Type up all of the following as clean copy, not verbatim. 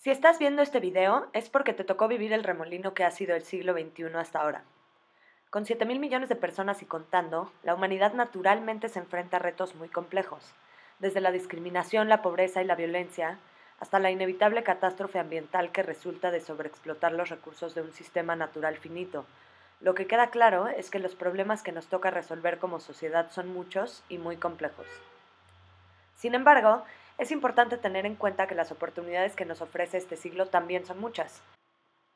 Si estás viendo este video es porque te tocó vivir el remolino que ha sido el siglo XXI hasta ahora. Con 7.000 millones de personas y contando, la humanidad naturalmente se enfrenta a retos muy complejos, desde la discriminación, la pobreza y la violencia, hasta la inevitable catástrofe ambiental que resulta de sobreexplotar los recursos de un sistema natural finito. Lo que queda claro es que los problemas que nos toca resolver como sociedad son muchos y muy complejos. Sin embargo, es importante tener en cuenta que las oportunidades que nos ofrece este siglo también son muchas.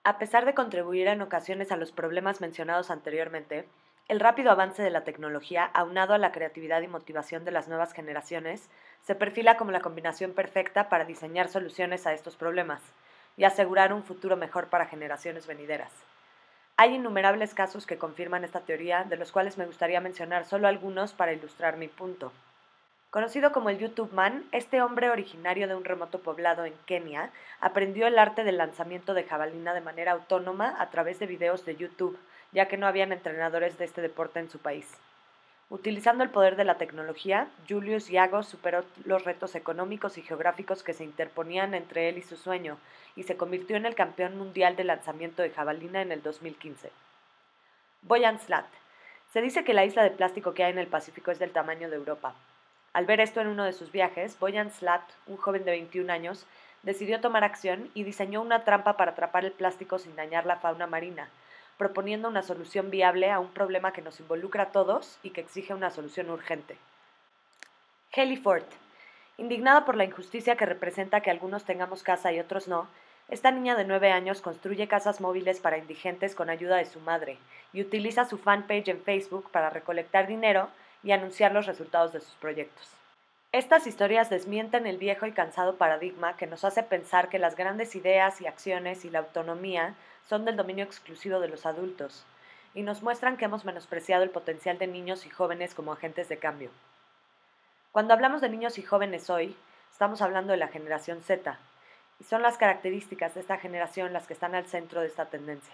A pesar de contribuir en ocasiones a los problemas mencionados anteriormente, el rápido avance de la tecnología, aunado a la creatividad y motivación de las nuevas generaciones, se perfila como la combinación perfecta para diseñar soluciones a estos problemas y asegurar un futuro mejor para generaciones venideras. Hay innumerables casos que confirman esta teoría, de los cuales me gustaría mencionar solo algunos para ilustrar mi punto. Conocido como el YouTube Man, este hombre originario de un remoto poblado en Kenia aprendió el arte del lanzamiento de jabalina de manera autónoma a través de videos de YouTube, ya que no habían entrenadores de este deporte en su país. Utilizando el poder de la tecnología, Julius Yago superó los retos económicos y geográficos que se interponían entre él y su sueño, y se convirtió en el campeón mundial de lanzamiento de jabalina en el 2015. Boyan Slat. Se dice que la isla de plástico que hay en el Pacífico es del tamaño de Europa. Al ver esto en uno de sus viajes, Boyan Slat, un joven de 21 años, decidió tomar acción y diseñó una trampa para atrapar el plástico sin dañar la fauna marina, proponiendo una solución viable a un problema que nos involucra a todos y que exige una solución urgente. Haley Ford. Indignada por la injusticia que representa que algunos tengamos casa y otros no, esta niña de 9 años construye casas móviles para indigentes con ayuda de su madre y utiliza su fanpage en Facebook para recolectar dinero y anunciar los resultados de sus proyectos. Estas historias desmienten el viejo y cansado paradigma que nos hace pensar que las grandes ideas y acciones y la autonomía son del dominio exclusivo de los adultos, y nos muestran que hemos menospreciado el potencial de niños y jóvenes como agentes de cambio. Cuando hablamos de niños y jóvenes hoy, estamos hablando de la generación Z, y son las características de esta generación las que están al centro de esta tendencia.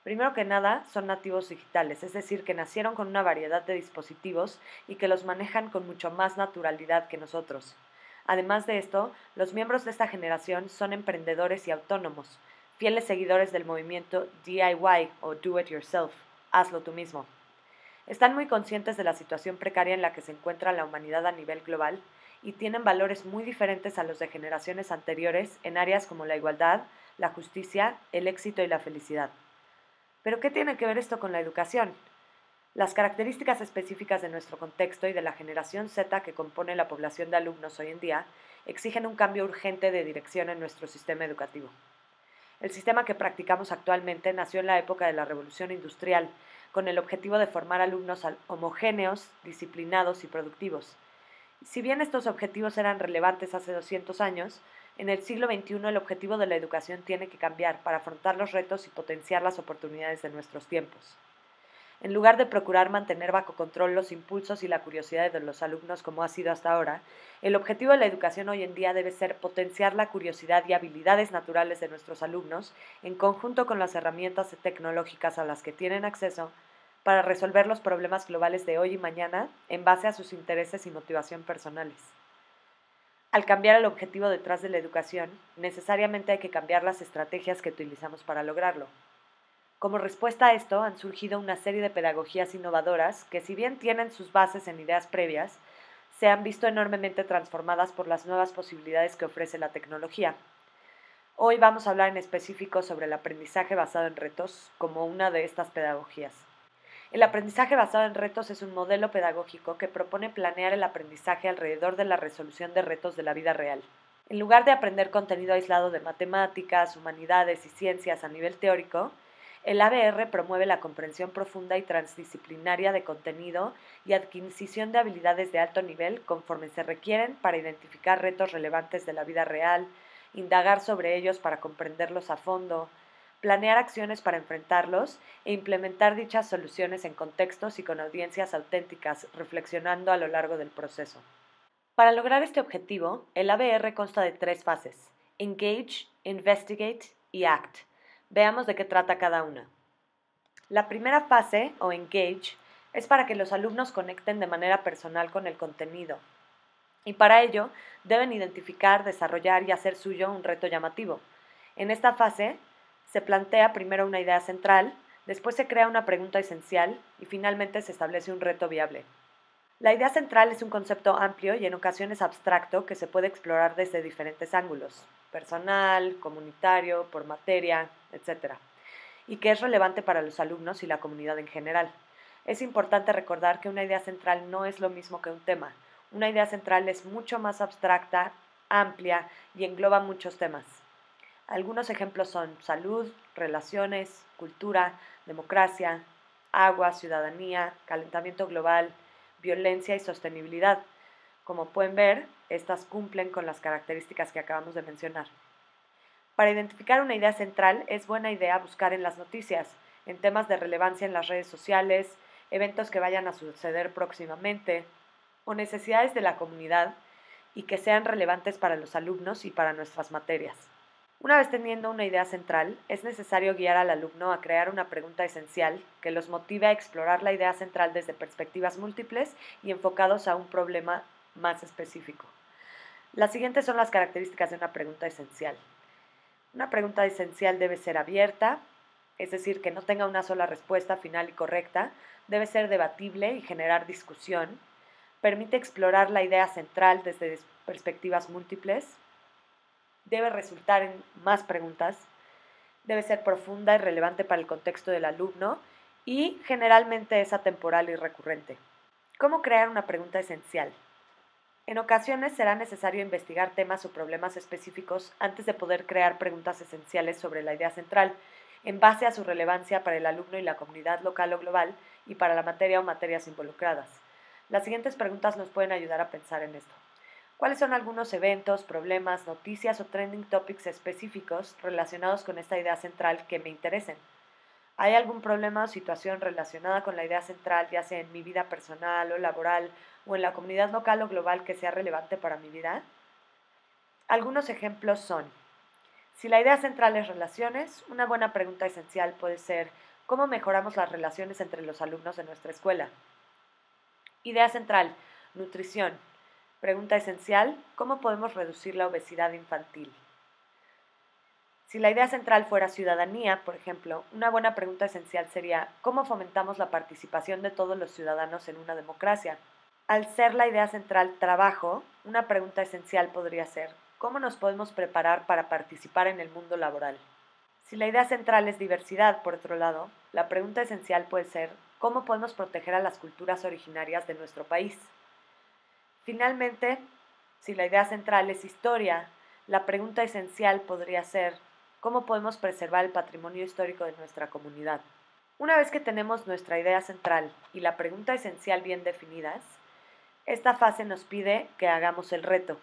Primero que nada, son nativos digitales, es decir, que nacieron con una variedad de dispositivos y que los manejan con mucho más naturalidad que nosotros. Además de esto, los miembros de esta generación son emprendedores y autónomos, fieles seguidores del movimiento DIY o Do It Yourself, hazlo tú mismo. Están muy conscientes de la situación precaria en la que se encuentra la humanidad a nivel global y tienen valores muy diferentes a los de generaciones anteriores en áreas como la igualdad, la justicia, el éxito y la felicidad. ¿Pero qué tiene que ver esto con la educación? Las características específicas de nuestro contexto y de la generación Z que compone la población de alumnos hoy en día exigen un cambio urgente de dirección en nuestro sistema educativo. El sistema que practicamos actualmente nació en la época de la Revolución Industrial, con el objetivo de formar alumnos homogéneos, disciplinados y productivos. Si bien estos objetivos eran relevantes hace 200 años, en el siglo XXI el objetivo de la educación tiene que cambiar para afrontar los retos y potenciar las oportunidades de nuestros tiempos. En lugar de procurar mantener bajo control los impulsos y la curiosidad de los alumnos como ha sido hasta ahora, el objetivo de la educación hoy en día debe ser potenciar la curiosidad y habilidades naturales de nuestros alumnos en conjunto con las herramientas tecnológicas a las que tienen acceso para resolver los problemas globales de hoy y mañana en base a sus intereses y motivación personales. Al cambiar el objetivo detrás de la educación, necesariamente hay que cambiar las estrategias que utilizamos para lograrlo. Como respuesta a esto, han surgido una serie de pedagogías innovadoras que, si bien tienen sus bases en ideas previas, se han visto enormemente transformadas por las nuevas posibilidades que ofrece la tecnología. Hoy vamos a hablar en específico sobre el aprendizaje basado en retos como una de estas pedagogías. El aprendizaje basado en retos es un modelo pedagógico que propone planear el aprendizaje alrededor de la resolución de retos de la vida real. En lugar de aprender contenido aislado de matemáticas, humanidades y ciencias a nivel teórico, el ABR promueve la comprensión profunda y transdisciplinaria de contenido y adquisición de habilidades de alto nivel conforme se requieren para identificar retos relevantes de la vida real, indagar sobre ellos para comprenderlos a fondo, planear acciones para enfrentarlos e implementar dichas soluciones en contextos y con audiencias auténticas, reflexionando a lo largo del proceso. Para lograr este objetivo, el ABR consta de 3 fases: Engage, Investigate y Act. Veamos de qué trata cada una. La primera fase, o Engage, es para que los alumnos conecten de manera personal con el contenido, y para ello deben identificar, desarrollar y hacer suyo un reto llamativo, En esta fase se plantea primero una idea central, después se crea una pregunta esencial y finalmente se establece un reto viable. La idea central es un concepto amplio y en ocasiones abstracto que se puede explorar desde diferentes ángulos, personal, comunitario, por materia, etc., y que es relevante para los alumnos y la comunidad en general. Es importante recordar que una idea central no es lo mismo que un tema. Una idea central es mucho más abstracta, amplia y engloba muchos temas. Algunos ejemplos son salud, relaciones, cultura, democracia, agua, ciudadanía, calentamiento global, violencia y sostenibilidad. Como pueden ver, estas cumplen con las características que acabamos de mencionar. Para identificar una idea central es buena idea buscar en las noticias, en temas de relevancia en las redes sociales, eventos que vayan a suceder próximamente o necesidades de la comunidad y que sean relevantes para los alumnos y para nuestras materias. Una vez teniendo una idea central, es necesario guiar al alumno a crear una pregunta esencial que los motive a explorar la idea central desde perspectivas múltiples y enfocados a un problema más específico. Las siguientes son las características de una pregunta esencial. Una pregunta esencial debe ser abierta, es decir, que no tenga una sola respuesta final y correcta, debe ser debatible y generar discusión, permite explorar la idea central desde perspectivas múltiples, debe resultar en más preguntas, debe ser profunda y relevante para el contexto del alumno y generalmente es atemporal y recurrente. ¿Cómo crear una pregunta esencial? En ocasiones será necesario investigar temas o problemas específicos antes de poder crear preguntas esenciales sobre la idea central, en base a su relevancia para el alumno y la comunidad local o global y para la materia o materias involucradas. Las siguientes preguntas nos pueden ayudar a pensar en esto. ¿Cuáles son algunos eventos, problemas, noticias o trending topics específicos relacionados con esta idea central que me interesen? ¿Hay algún problema o situación relacionada con la idea central, ya sea en mi vida personal o laboral o en la comunidad local o global que sea relevante para mi vida? Algunos ejemplos son, si la idea central es relaciones, una buena pregunta esencial puede ser, ¿cómo mejoramos las relaciones entre los alumnos de nuestra escuela? Idea central, nutrición. Pregunta esencial, ¿cómo podemos reducir la obesidad infantil? Si la idea central fuera ciudadanía, por ejemplo, una buena pregunta esencial sería ¿cómo fomentamos la participación de todos los ciudadanos en una democracia? Al ser la idea central trabajo, una pregunta esencial podría ser ¿cómo nos podemos preparar para participar en el mundo laboral? Si la idea central es diversidad, por otro lado, la pregunta esencial puede ser ¿cómo podemos proteger a las culturas originarias de nuestro país? Finalmente, si la idea central es historia, la pregunta esencial podría ser ¿cómo podemos preservar el patrimonio histórico de nuestra comunidad? Una vez que tenemos nuestra idea central y la pregunta esencial bien definidas, esta fase nos pide que hagamos el reto.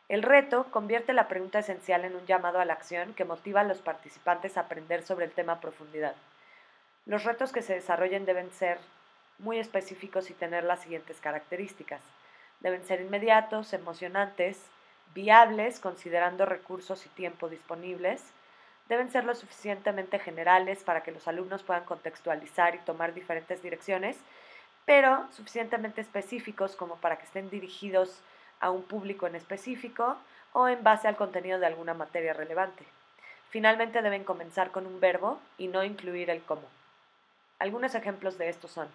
El reto convierte la pregunta esencial en un llamado a la acción que motiva a los participantes a aprender sobre el tema a profundidad. Los retos que se desarrollen deben ser muy específicos y tener las siguientes características. Deben ser inmediatos, emocionantes, viables, considerando recursos y tiempo disponibles. Deben ser lo suficientemente generales para que los alumnos puedan contextualizar y tomar diferentes direcciones, pero suficientemente específicos como para que estén dirigidos a un público en específico o en base al contenido de alguna materia relevante. Finalmente deben comenzar con un verbo y no incluir el cómo. Algunos ejemplos de estos son: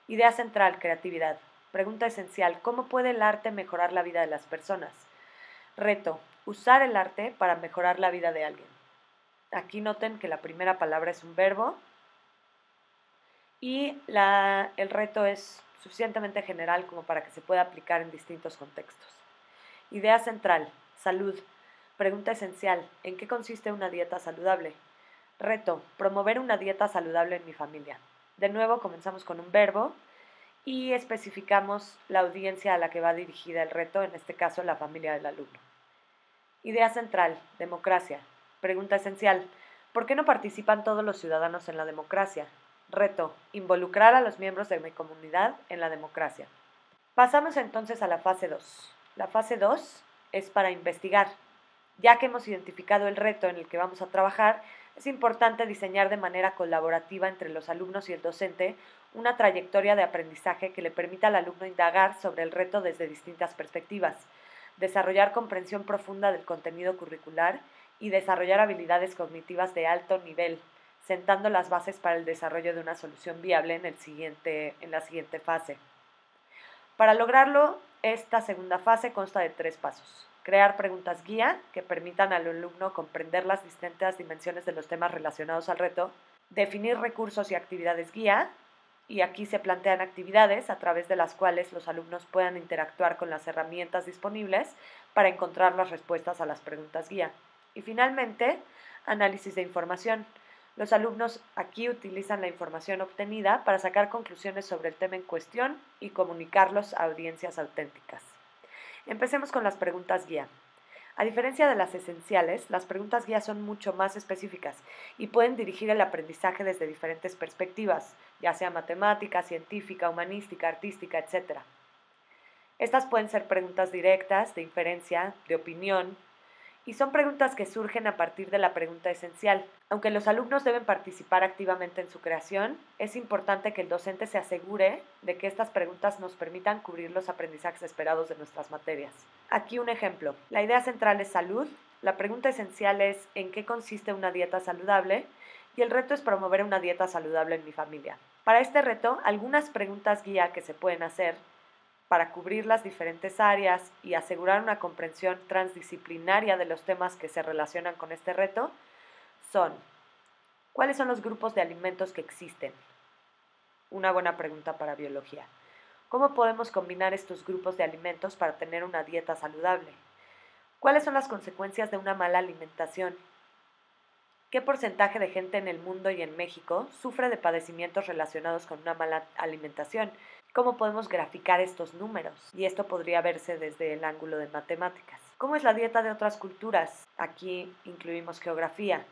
idea central, creatividad. Pregunta esencial, ¿cómo puede el arte mejorar la vida de las personas? Reto, usar el arte para mejorar la vida de alguien. Aquí noten que la primera palabra es un verbo y el reto es suficientemente general como para que se pueda aplicar en distintos contextos. Idea central, salud. Pregunta esencial, ¿en qué consiste una dieta saludable? Reto, promover una dieta saludable en mi familia. De nuevo comenzamos con un verbo y especificamos la audiencia a la que va dirigida el reto, en este caso la familia del alumno. Idea central, democracia. Pregunta esencial, ¿por qué no participan todos los ciudadanos en la democracia? Reto, involucrar a los miembros de mi comunidad en la democracia. Pasamos entonces a la fase 2. La fase 2 es para investigar. Ya que hemos identificado el reto en el que vamos a trabajar, es importante diseñar de manera colaborativa entre los alumnos y el docente una trayectoria de aprendizaje que le permita al alumno indagar sobre el reto desde distintas perspectivas, desarrollar comprensión profunda del contenido curricular y desarrollar habilidades cognitivas de alto nivel, sentando las bases para el desarrollo de una solución viable en la siguiente fase. Para lograrlo, esta segunda fase consta de 3 pasos. Crear preguntas guía que permitan al alumno comprender las distintas dimensiones de los temas relacionados al reto. Definir recursos y actividades guía, y aquí se plantean actividades a través de las cuales los alumnos puedan interactuar con las herramientas disponibles para encontrar las respuestas a las preguntas guía. Y finalmente, análisis de información. Los alumnos aquí utilizan la información obtenida para sacar conclusiones sobre el tema en cuestión y comunicarlos a audiencias auténticas. Empecemos con las preguntas guía. A diferencia de las esenciales, las preguntas guía son mucho más específicas y pueden dirigir el aprendizaje desde diferentes perspectivas, ya sea matemática, científica, humanística, artística, etc. Estas pueden ser preguntas directas, de inferencia, de opinión, y son preguntas que surgen a partir de la pregunta esencial. Aunque los alumnos deben participar activamente en su creación, es importante que el docente se asegure de que estas preguntas nos permitan cubrir los aprendizajes esperados de nuestras materias. Aquí un ejemplo. La idea central es salud, la pregunta esencial es ¿en qué consiste una dieta saludable? Y el reto es promover una dieta saludable en mi familia. Para este reto, algunas preguntas guía que se pueden hacer para cubrir las diferentes áreas y asegurar una comprensión transdisciplinaria de los temas que se relacionan con este reto son: ¿cuáles son los grupos de alimentos que existen? Una buena pregunta para biología. ¿Cómo podemos combinar estos grupos de alimentos para tener una dieta saludable? ¿Cuáles son las consecuencias de una mala alimentación? ¿Qué porcentaje de gente en el mundo y en México sufre de padecimientos relacionados con una mala alimentación? ¿Cómo podemos graficar estos números? Y esto podría verse desde el ángulo de matemáticas. ¿Cómo es la dieta de otras culturas? Aquí incluimos geografía.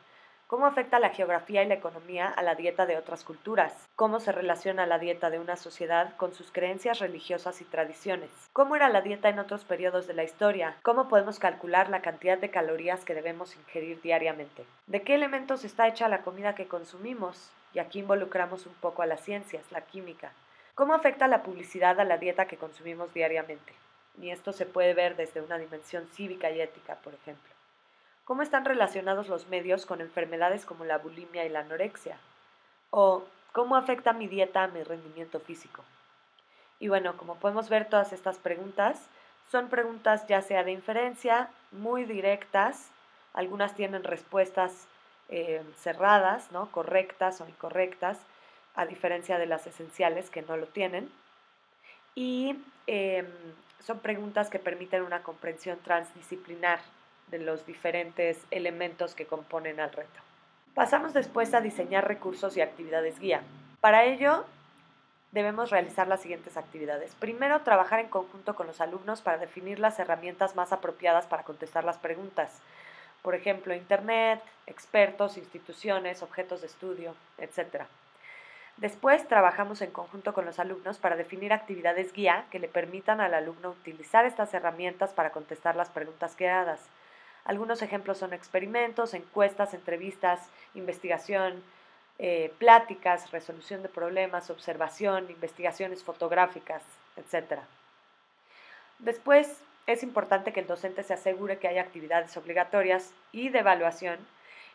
¿Cómo afecta la geografía y la economía a la dieta de otras culturas? ¿Cómo se relaciona la dieta de una sociedad con sus creencias religiosas y tradiciones? ¿Cómo era la dieta en otros periodos de la historia? ¿Cómo podemos calcular la cantidad de calorías que debemos ingerir diariamente? ¿De qué elementos está hecha la comida que consumimos? Y aquí involucramos un poco a las ciencias, la química. ¿Cómo afecta la publicidad a la dieta que consumimos diariamente? Y esto se puede ver desde una dimensión cívica y ética, por ejemplo. ¿Cómo están relacionados los medios con enfermedades como la bulimia y la anorexia? ¿O cómo afecta mi dieta a mi rendimiento físico? Y bueno, como podemos ver, todas estas preguntas son preguntas ya sea de inferencia, muy directas, algunas tienen respuestas cerradas, ¿no? Correctas o incorrectas, a diferencia de las esenciales que no lo tienen. Y son preguntas que permiten una comprensión transdisciplinar de los diferentes elementos que componen al reto. Pasamos después a diseñar recursos y actividades guía. Para ello, debemos realizar las siguientes actividades. Primero, trabajar en conjunto con los alumnos para definir las herramientas más apropiadas para contestar las preguntas. Por ejemplo, Internet, expertos, instituciones, objetos de estudio, etc. Después, trabajamos en conjunto con los alumnos para definir actividades guía que le permitan al alumno utilizar estas herramientas para contestar las preguntas creadas. Algunos ejemplos son experimentos, encuestas, entrevistas, investigación, pláticas, resolución de problemas, observación, investigaciones fotográficas, etc. Después, es importante que el docente se asegure que haya actividades obligatorias y de evaluación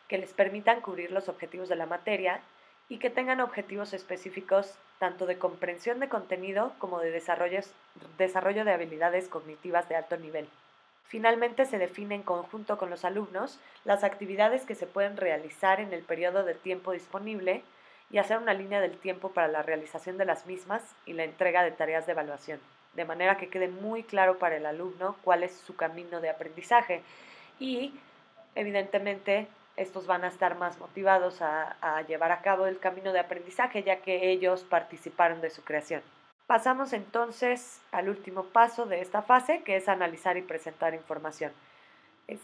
que les permitan cubrir los objetivos de la materia y que tengan objetivos específicos tanto de comprensión de contenido como de desarrollo de habilidades cognitivas de alto nivel. Finalmente, se define en conjunto con los alumnos las actividades que se pueden realizar en el periodo de tiempo disponible y hacer una línea del tiempo para la realización de las mismas y la entrega de tareas de evaluación, de manera que quede muy claro para el alumno cuál es su camino de aprendizaje y, evidentemente, estos van a estar más motivados a llevar a cabo el camino de aprendizaje, ya que ellos participaron de su creación. Pasamos entonces al último paso de esta fase, que es analizar y presentar información.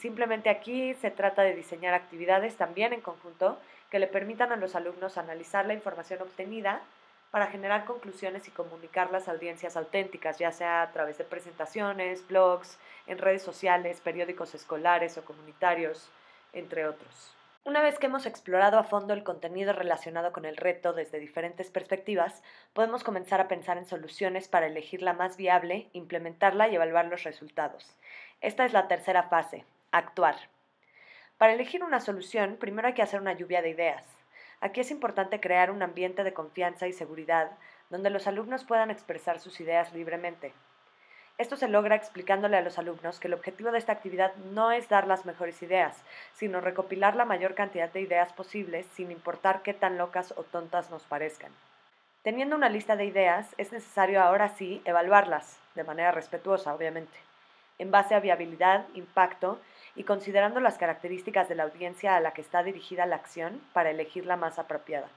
Simplemente aquí se trata de diseñar actividades también en conjunto que le permitan a los alumnos analizar la información obtenida para generar conclusiones y comunicarlas a audiencias auténticas, ya sea a través de presentaciones, blogs, en redes sociales, periódicos escolares o comunitarios, entre otros. Una vez que hemos explorado a fondo el contenido relacionado con el reto desde diferentes perspectivas, podemos comenzar a pensar en soluciones para elegir la más viable, implementarla y evaluar los resultados. Esta es la tercera fase, actuar. Para elegir una solución, primero hay que hacer una lluvia de ideas. Aquí es importante crear un ambiente de confianza y seguridad donde los alumnos puedan expresar sus ideas libremente. Esto se logra explicándole a los alumnos que el objetivo de esta actividad no es dar las mejores ideas, sino recopilar la mayor cantidad de ideas posibles sin importar qué tan locas o tontas nos parezcan. Teniendo una lista de ideas, es necesario ahora sí evaluarlas, de manera respetuosa, obviamente, en base a viabilidad, impacto y considerando las características de la audiencia a la que está dirigida la acción para elegir la más apropiada.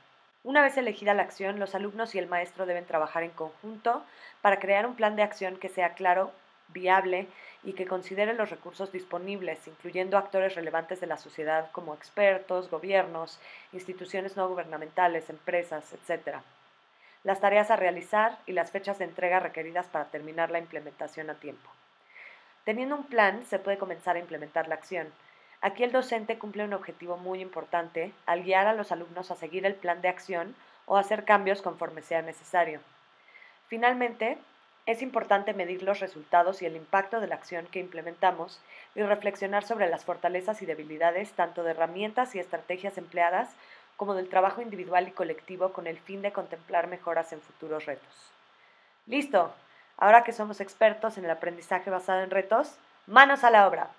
Una vez elegida la acción, los alumnos y el maestro deben trabajar en conjunto para crear un plan de acción que sea claro, viable y que considere los recursos disponibles, incluyendo actores relevantes de la sociedad como expertos, gobiernos, instituciones no gubernamentales, empresas, etc., las tareas a realizar y las fechas de entrega requeridas para terminar la implementación a tiempo. Teniendo un plan, se puede comenzar a implementar la acción. Aquí el docente cumple un objetivo muy importante al guiar a los alumnos a seguir el plan de acción o hacer cambios conforme sea necesario. Finalmente, es importante medir los resultados y el impacto de la acción que implementamos y reflexionar sobre las fortalezas y debilidades tanto de herramientas y estrategias empleadas como del trabajo individual y colectivo con el fin de contemplar mejoras en futuros retos. Listo. Ahora que somos expertos en el aprendizaje basado en retos, manos a la obra.